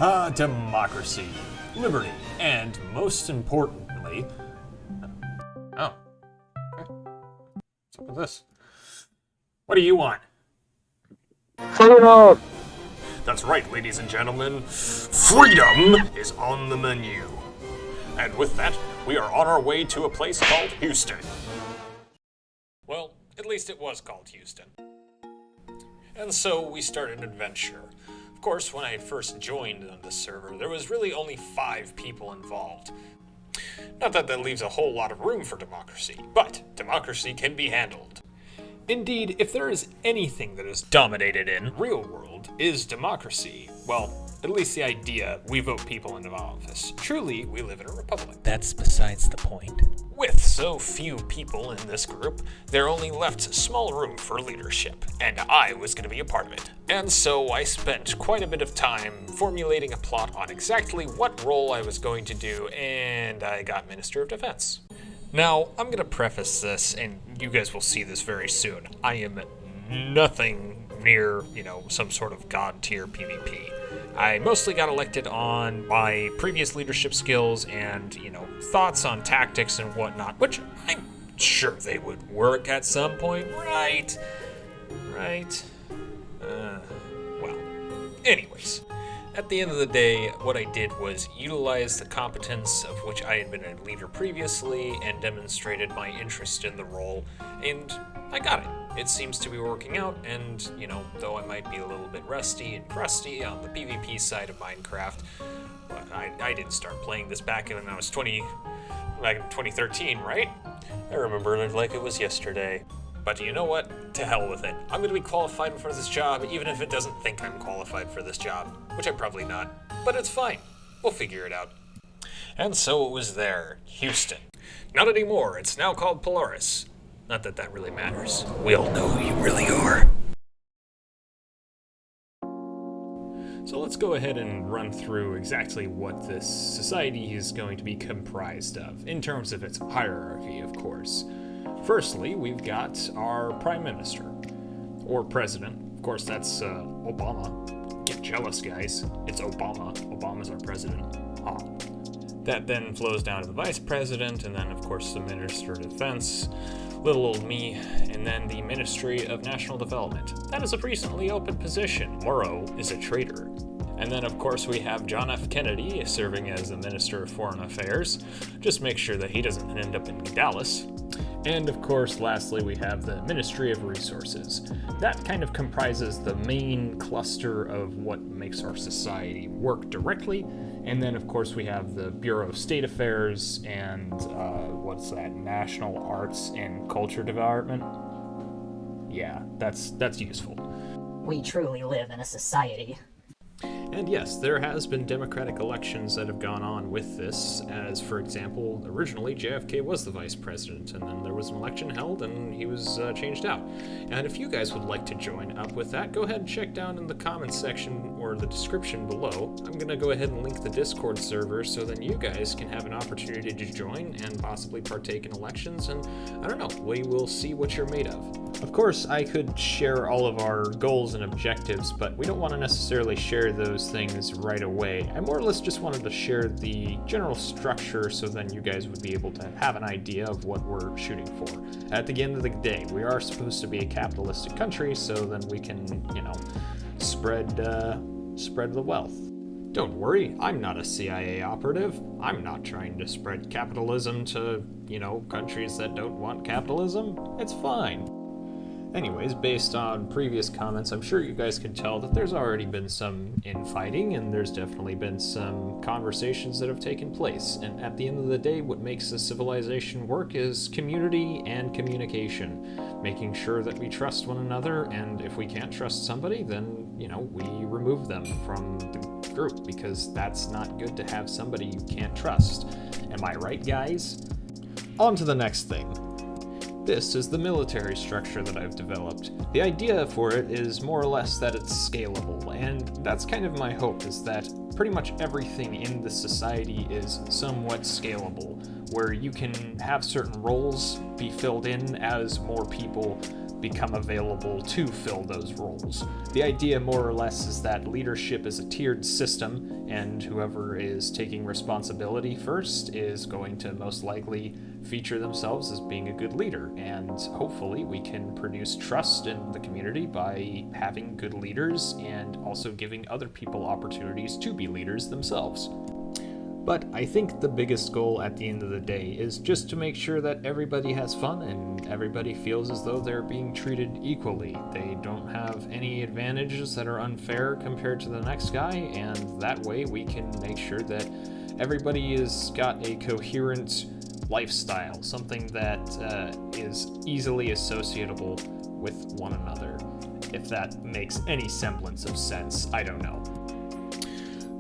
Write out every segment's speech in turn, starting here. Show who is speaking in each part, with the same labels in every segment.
Speaker 1: Democracy, liberty, and most importantly... Oh. Okay. What's up with this? What do you want?
Speaker 2: Freedom!
Speaker 1: That's right, ladies and gentlemen. Freedom is on the menu. And with that, we are on our way to a place called Houston. Well, at least it was called Houston. And so we started an adventure. Of course, when I had first joined on the server, there was really only 5 people involved. Not that that leaves a whole lot of room for democracy, but democracy can be handled. Indeed, if there is anything that is dominated in real world is democracy. Well, at least the idea we vote people into office. Truly, we live in a republic.
Speaker 3: That's besides the point.
Speaker 1: With so few people in this group, there only left small room for leadership, and I was going to be a part of it. And so I spent quite a bit of time formulating a plot on exactly what role I was going to do, and I got Minister of Defense. Now, I'm going to preface this, and you guys will see this very soon. I am nothing near, some sort of god tier PvP. I mostly got elected on my previous leadership skills and, thoughts on tactics and whatnot, which I'm sure they would work at some point, right? Well, anyways. At the end of the day, what I did was utilize the competence of which I had been a leader previously and demonstrated my interest in the role, and I got it. It seems to be working out, and, though I might be a little bit rusty and crusty on the PvP side of Minecraft, but I didn't start playing this back when I was 2013, right? I remember it like it was yesterday. But you know what? To hell with it. I'm going to be qualified for this job, even if it doesn't think I'm qualified for this job, which I'm probably not. But it's fine. We'll figure it out. And so it was there, Houston. Not anymore. It's now called Polaris. Not that that really matters. We all know who you really are. So let's go ahead and run through exactly what this society is going to be comprised of, in terms of its hierarchy, of course. Firstly, we've got our Prime Minister, or President. Of course, that's Obama. Get jealous, guys. It's Obama. Obama's our president. That then flows down to the Vice President, and then, of course, the Minister of Defense, little old me, and then the Ministry of National Development. That is a recently open position. Morrow is a traitor. And then, of course, we have John F. Kennedy serving as the Minister of Foreign Affairs. Just make sure that he doesn't end up in Dallas. And of course, lastly, we have the Ministry of Resources. That kind of comprises the main cluster of what makes our society work directly. And then, of course, we have the Bureau of State Affairs and, National Arts and Culture Department. Yeah, that's useful.
Speaker 4: We truly live in a society.
Speaker 1: And yes, there has been democratic elections that have gone on with this, as, for example, originally JFK was the vice president, and then there was an election held, and he was changed out. And if you guys would like to join up with that, go ahead and check down in the comments section or the description below. I'm going to go ahead and link the Discord server so then you guys can have an opportunity to join and possibly partake in elections, and I don't know, we will see what you're made of. Of course, I could share all of our goals and objectives, but we don't want to necessarily share those things right away. I more or less just wanted to share the general structure so then you guys would be able to have an idea of what we're shooting for. At the end of the day, we are supposed to be a capitalistic country, so then we can, spread the wealth. Don't worry, I'm not a CIA operative. I'm not trying to spread capitalism to, countries that don't want capitalism. It's fine. Anyways, based on previous comments, I'm sure you guys can tell that there's already been some infighting, and there's definitely been some conversations that have taken place. And at the end of the day, what makes a civilization work is community and communication. Making sure that we trust one another, and if we can't trust somebody, then, we remove them from the group, because that's not good to have somebody you can't trust. Am I right, guys? On to the next thing. This is the military structure that I've developed. The idea for it is more or less that it's scalable, and that's kind of my hope, is that pretty much everything in the society is somewhat scalable, where you can have certain roles be filled in as more people become available to fill those roles. The idea, more or less, is that leadership is a tiered system, and whoever is taking responsibility first is going to most likely feature themselves as being a good leader, and hopefully we can produce trust in the community by having good leaders and also giving other people opportunities to be leaders themselves. But I think the biggest goal at the end of the day is just to make sure that everybody has fun and everybody feels as though they're being treated equally. They don't have any advantages that are unfair compared to the next guy, and that way we can make sure that everybody has got a coherent lifestyle, something that is easily associatable with one another. If that makes any semblance of sense, I don't know.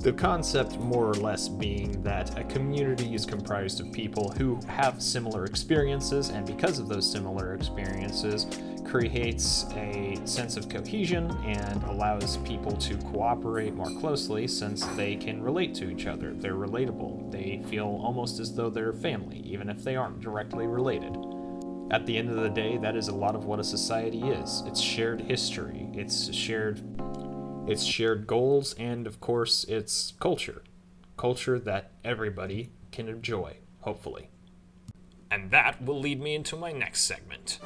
Speaker 1: The concept more or less being that a community is comprised of people who have similar experiences, and because of those similar experiences, creates a sense of cohesion and allows people to cooperate more closely since they can relate to each other. They're relatable. They feel almost as though they're family, even if they aren't directly related. At the end of the day, that is a lot of what a society is. It's shared history. It's shared goals, and of course, it's culture. Culture that everybody can enjoy, hopefully. And that will lead me into my next segment.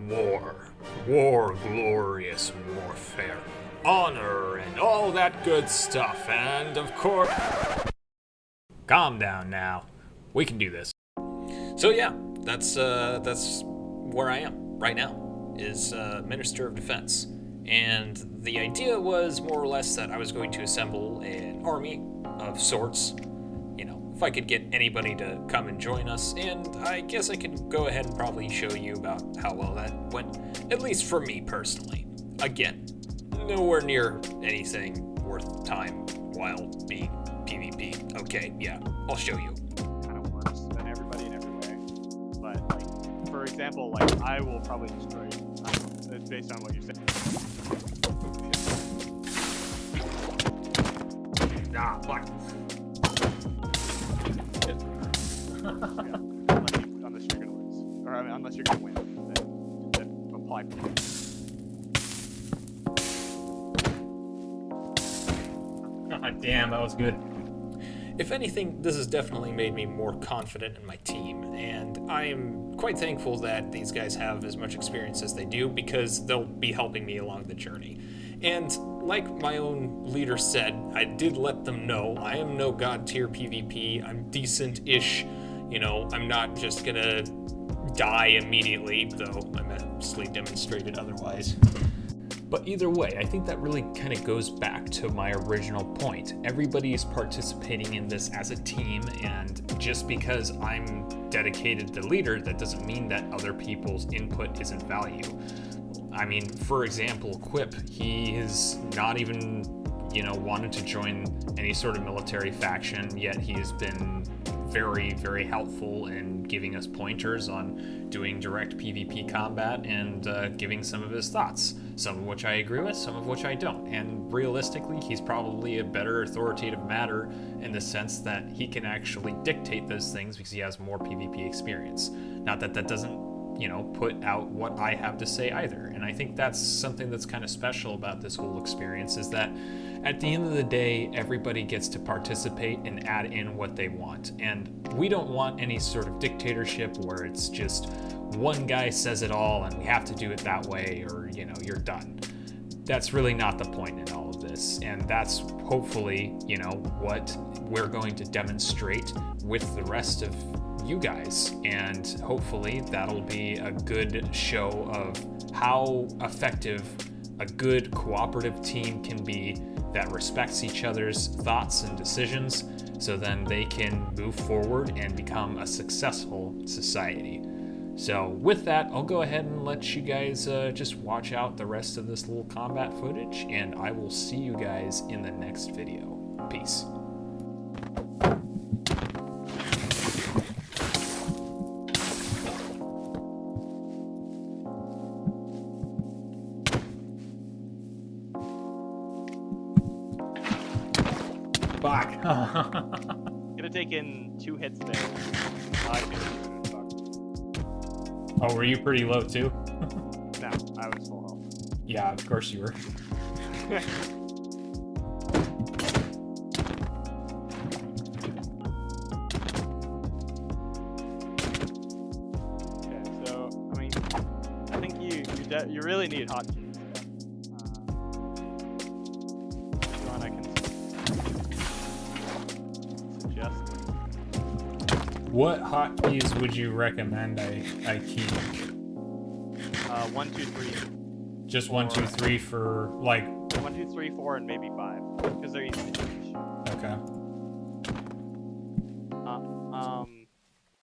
Speaker 1: War, glorious warfare, honor, and all that good stuff, and of course... Calm down now. We can do this. So yeah, that's where I am right now, is Minister of Defense. And the idea was more or less that I was going to assemble an army of sorts. You know, if I could get anybody to come and join us, and I guess I could go ahead and probably show you about how well that went, at least for me personally. Again, nowhere near anything worth time while being PvP. Okay, yeah, I'll show you.
Speaker 2: Kind of worse than everybody in every way. But, like, for example, like, I will probably destroy you. It's based on what you said.
Speaker 1: Ah, fuck.
Speaker 2: Yeah. Unless you're gonna lose. Or, I mean, unless you're gonna win. Then apply for it.
Speaker 3: God damn, that was good.
Speaker 1: If anything, this has definitely made me more confident in my team, and I am quite thankful that these guys have as much experience as they do, because they'll be helping me along the journey. And like my own leader said, I did let them know I am no god tier PvP. I'm decent-ish. You know, I'm not just gonna die immediately, though I mostly demonstrated otherwise. But either way, I think that really kind of goes back to my original point. Everybody is participating in this as a team, and just because I'm dedicated to leader, that doesn't mean that other people's input isn't value. I mean, for example, Quip, he is not even, wanted to join any sort of military faction, yet he has been very, very helpful in giving us pointers on doing direct PvP combat and giving some of his thoughts, some of which I agree with, some of which I don't. And realistically, he's probably a better authoritative matter in the sense that he can actually dictate those things because he has more PvP experience. Not that that doesn't put out what I have to say either. And I think that's something that's kind of special about this whole experience, is that at the end of the day, everybody gets to participate and add in what they want. And we don't want any sort of dictatorship where it's just one guy says it all and we have to do it that way, or, you're done. That's really not the point in all of this. And that's hopefully, what we're going to demonstrate with the rest of you guys, and hopefully that'll be a good show of how effective a good cooperative team can be that respects each other's thoughts and decisions, so then they can move forward and become a successful society. So with that, I'll go ahead and let you guys just watch out the rest of this little combat footage, and I will see you guys in the next video. Peace.
Speaker 3: Fuck.
Speaker 2: Could have taken 2 hits there. I didn't. Fuck.
Speaker 3: Oh, were you pretty low too?
Speaker 2: No. I was full health.
Speaker 3: Yeah, of course you were.
Speaker 2: Okay, so I mean, I think you really need hotkeys. If you want, I can suggest.
Speaker 3: What hotkeys would you recommend I keep?
Speaker 2: 1, 2, 3.
Speaker 3: Just 1, 2, 3 for like.
Speaker 2: 1, 2, 3, 4, and maybe 5, because they're easy to reach.
Speaker 3: Okay.